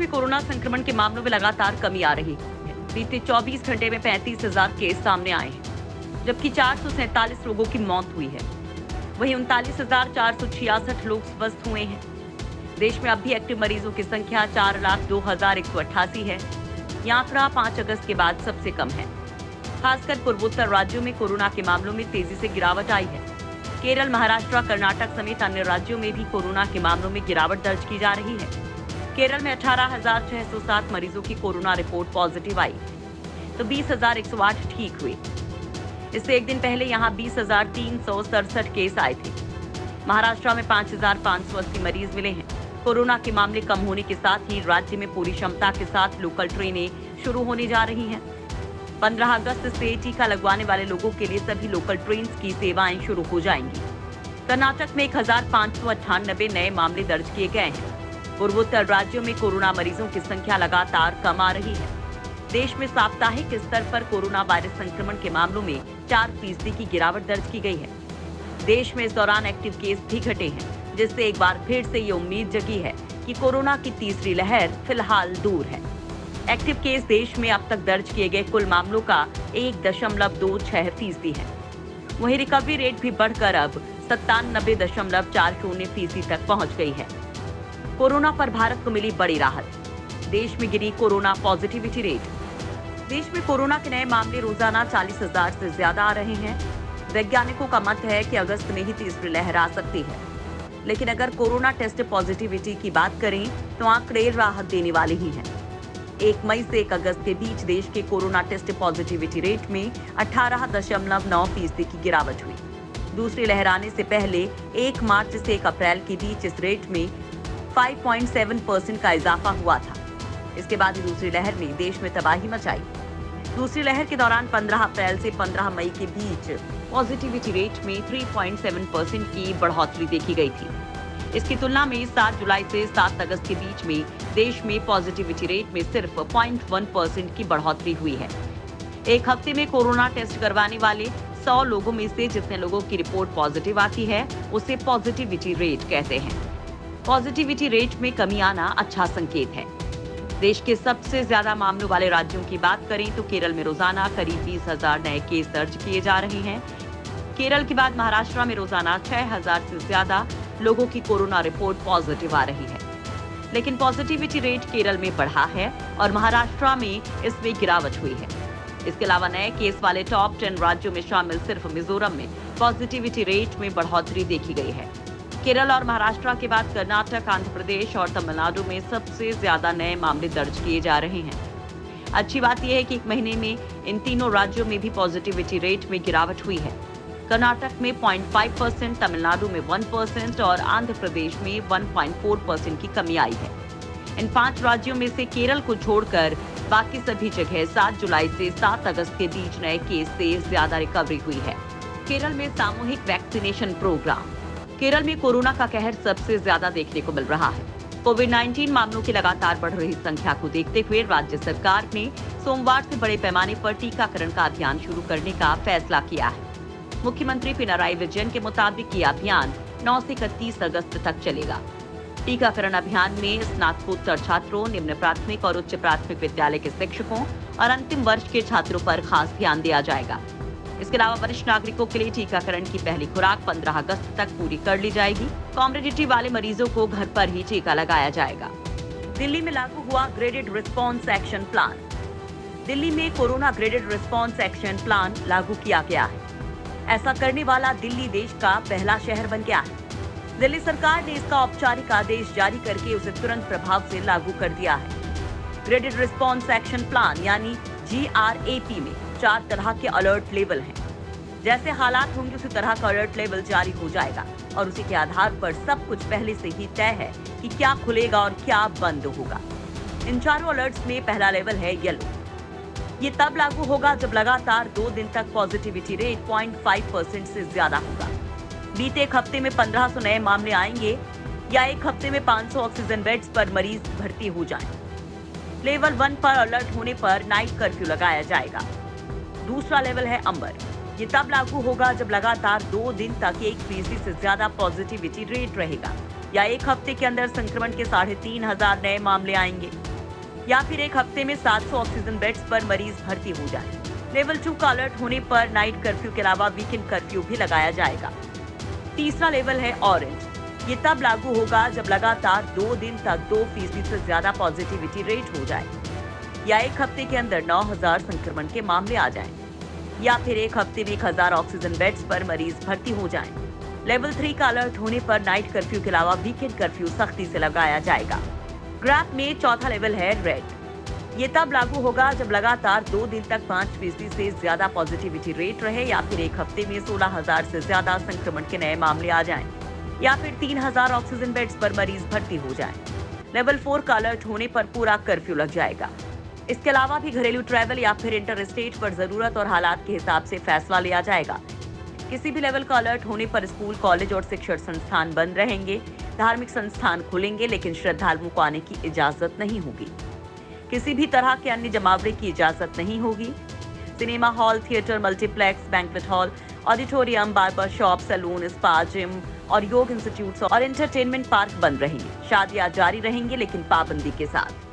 में कोरोना संक्रमण के मामलों में लगातार कमी आ रही है। बीते 24 घंटे में 35,000 केस सामने आए हैं, जबकि 447 लोगों की मौत हुई है। वहीं 39,466 लोग स्वस्थ हुए हैं। देश में अब भी एक्टिव मरीजों की संख्या 4,02,188 है। यह आंकड़ा 5 अगस्त के बाद सबसे कम है। खासकर पूर्वोत्तर राज्यों में कोरोना के मामलों में तेजी से गिरावट आई है। केरल, महाराष्ट्र, कर्नाटक समेत अन्य राज्यों में भी कोरोना के मामलों में गिरावट दर्ज की जा रही है। केरल में 18,607 मरीजों की कोरोना रिपोर्ट पॉजिटिव आई, तो 20,108 ठीक हुए। इससे एक दिन पहले यहां 20,367 केस आए थे। महाराष्ट्र में 5,580 मरीज मिले हैं। कोरोना के मामले कम होने के साथ ही राज्य में पूरी क्षमता के साथ लोकल ट्रेनें शुरू होने जा रही हैं। 15 अगस्त से टीका लगवाने वाले लोगों के लिए सभी लोकल ट्रेन की सेवाएं शुरू हो जाएंगी। कर्नाटक में 1,598 नए मामले दर्ज किए गए हैं। पूर्वोत्तर राज्यों में कोरोना मरीजों की संख्या लगातार कम आ रही है। देश में साप्ताहिक स्तर पर कोरोना वायरस संक्रमण के मामलों में 4% की गिरावट दर्ज की गई है। देश में इस दौरान एक्टिव केस भी घटे हैं, जिससे एक बार फिर से ये उम्मीद जगी है कि कोरोना की तीसरी लहर फिलहाल दूर है। एक्टिव केस देश में अब तक दर्ज किए गए कुल मामलों का 1.26% है। वहीं रिकवरी रेट भी बढ़कर अब 97.40% तक पहुंच गई है। कोरोना पर भारत को मिली बड़ी राहत। देश में गिरी कोरोना पॉजिटिविटी रेट। देश में कोरोना के नए मामले रोजाना 40,000 से ज्यादा आ रहे हैं। वैज्ञानिकों का मत है कि अगस्त में ही तीसरी लहर आ सकती है। लेकिन अगर कोरोना टेस्ट पॉजिटिविटी की बात करें तो आंकड़े राहत देने वाले ही हैं। 1 मई से 1 अगस्त के बीच देश के कोरोना टेस्ट पॉजिटिविटी रेट में 18.9% की गिरावट हुई। दूसरी लहर आने से पहले 1 मार्च से 1 अप्रैल के बीच इस रेट में 5.7% का इजाफा हुआ था। इसके बाद ही दूसरी लहर ने देश में तबाही मचाई। दूसरी लहर के दौरान 15 अप्रैल से 15 मई के बीच पॉजिटिविटी रेट में 3.7% की बढ़ोतरी देखी गई थी। इसकी तुलना में 7 जुलाई से 7 अगस्त के बीच में देश में पॉजिटिविटी रेट में सिर्फ 0.1% की बढ़ोतरी हुई है। एक हफ्ते में कोरोना टेस्ट करवाने वाले 100 लोगों में से जितने लोगों की रिपोर्ट पॉजिटिव आती है, उसे पॉजिटिविटी रेट कहते हैं। पॉजिटिविटी रेट में कमी आना अच्छा संकेत है। देश के सबसे ज्यादा मामलों वाले राज्यों की बात करें तो केरल में रोजाना करीब 20,000 नए केस दर्ज किए जा रहे हैं। केरल के बाद महाराष्ट्र में रोजाना 6,000 से ज्यादा लोगों की कोरोना रिपोर्ट पॉजिटिव आ रही है। लेकिन पॉजिटिविटी रेट केरल में बढ़ा है और महाराष्ट्र में इसमें गिरावट हुई है। इसके अलावा नए केस वाले टॉप 10 राज्यों में शामिल सिर्फ मिजोरम में पॉजिटिविटी रेट में बढ़ोतरी देखी गई है। केरल और महाराष्ट्र के बाद कर्नाटक, आंध्र प्रदेश और तमिलनाडु में सबसे ज्यादा नए मामले दर्ज किए जा रहे हैं। अच्छी बात यह है कि 1 महीने में इन तीनों राज्यों में भी पॉजिटिविटी रेट में गिरावट हुई है। कर्नाटक में 0.5%, तमिलनाडु में 1% और आंध्र प्रदेश में 1.4% की कमी आई है। इन 5 राज्यों में से केरल को छोड़कर बाकी सभी जगह 7 जुलाई से 7 अगस्त के बीच नए केस से ज्यादा रिकवरी हुई है। केरल में सामूहिक वैक्सीनेशन प्रोग्राम। केरल में कोरोना का कहर सबसे ज्यादा देखने को मिल रहा है। कोविड-19 मामलों की लगातार बढ़ रही संख्या को देखते हुए राज्य सरकार ने सोमवार से बड़े पैमाने पर टीकाकरण का अभियान शुरू करने का फैसला किया है। मुख्यमंत्री पिनराई विजयन के मुताबिक ये अभियान 9 से 31 अगस्त तक चलेगा। टीकाकरण अभियान में स्नातकोत्तर छात्रों, निम्न प्राथमिक और उच्च प्राथमिक विद्यालय के शिक्षकों और अंतिम वर्ष के छात्रों पर खास ध्यान दिया जाएगा। इसके अलावा वरिष्ठ नागरिकों के लिए टीकाकरण की पहली खुराक 15 अगस्त तक पूरी कर ली जाएगी। कॉमोर्बिडिटी वाले मरीजों को घर पर ही टीका लगाया जाएगा। दिल्ली में लागू हुआ graded response action plan. Delhi में corona graded response action plan लागू किया गया है। ऐसा करने वाला दिल्ली देश का पहला शहर बन गया है। दिल्ली सरकार ने इसका औपचारिक आदेश जारी करके उसे तुरंत प्रभाव से लागू कर दिया है। ग्रेडेड रिस्पॉन्स एक्शन प्लान यानी GRAP में 4 तरह के अलर्ट लेवल हैं। जैसे हालात होंगे उसी तरह का अलर्ट लेवल जारी हो जाएगा और उसी के आधार पर सब कुछ पहले से ही तय है कि क्या खुलेगा और क्या बंद होगा। इन चारों अलर्ट्स में पहला लेवल है येलो। ये तब लागू होगा जब लगातार 2 दिन तक पॉजिटिविटी रेट 0.5% से ज्यादा होगा। बीते एक हफ्ते में 1500 नए मामले आएंगे या एक हफ्ते में 500 ऑक्सीजन बेड्स पर मरीज भर्ती हो जाएं। लेवल 1 पर अलर्ट होने पर नाइट कर्फ्यू लगाया जाएगा। दूसरा लेवल है अंबर। ये तब लागू होगा जब लगातार 2 दिन तक 1% से ज्यादा पॉजिटिविटी रेट रहेगा या एक हफ्ते के अंदर संक्रमण के 3,500 नए मामले आएंगे। या फिर एक हफ्ते में 700 ऑक्सीजन बेड्स पर मरीज भर्ती हो जाए। लेवल 2 का अलर्ट होने पर नाइट कर्फ्यू के अलावा वीकेंड कर्फ्यू भी लगाया जाएगा। तीसरा लेवल है ऑरेंज। ये तब लागू होगा जब लगातार 2 दिन तक 2% से ज्यादा पॉजिटिविटी रेट हो जाए, या एक हफ्ते के अंदर 9000 संक्रमण के मामले आ जाएं, या फिर एक हफ्ते में 1000 ऑक्सीजन बेड्स पर मरीज भर्ती हो जाएं। लेवल 3 का अलर्ट होने पर नाइट कर्फ्यू के अलावा वीकेंड कर्फ्यू सख्ती से लगाया जाएगा। ग्राफ में चौथा लेवल है रेड। ये तब लागू होगा जब लगातार 2 दिन तक 5% से ज्यादा पॉजिटिविटी रेट रहे, या फिर एक हफ्ते में 16000 से ज्यादा संक्रमण के नए मामले आ जाएं, या फिर 3000 ऑक्सीजन बेड्स पर मरीज भर्ती हो जाएं। लेवल 4 का अलर्ट होने पर पूरा कर्फ्यू लग जाएगा। इसके अलावा भी घरेलू ट्रैवल या फिर इंटर स्टेट पर जरूरत और हालात के हिसाब से फैसला लिया जाएगा। किसी भी लेवल का अलर्ट होने पर स्कूल, कॉलेज और शिक्षण संस्थान बंद रहेंगे। धार्मिक संस्थान खुलेंगे, लेकिन श्रद्धालुओं को आने की इजाजत नहीं होगी। किसी भी तरह के अन्य जमावड़े की इजाजत नहीं होगी। Cinema hall, theatre, multiplex, banquet hall, auditorium, barber shop, salon, spa, gym और योग इंस्टीट्यूट और एंटरटेनमेंट पार्क बंद रहेंगे। शादियां जारी रहेंगी, लेकिन पाबंदी के साथ।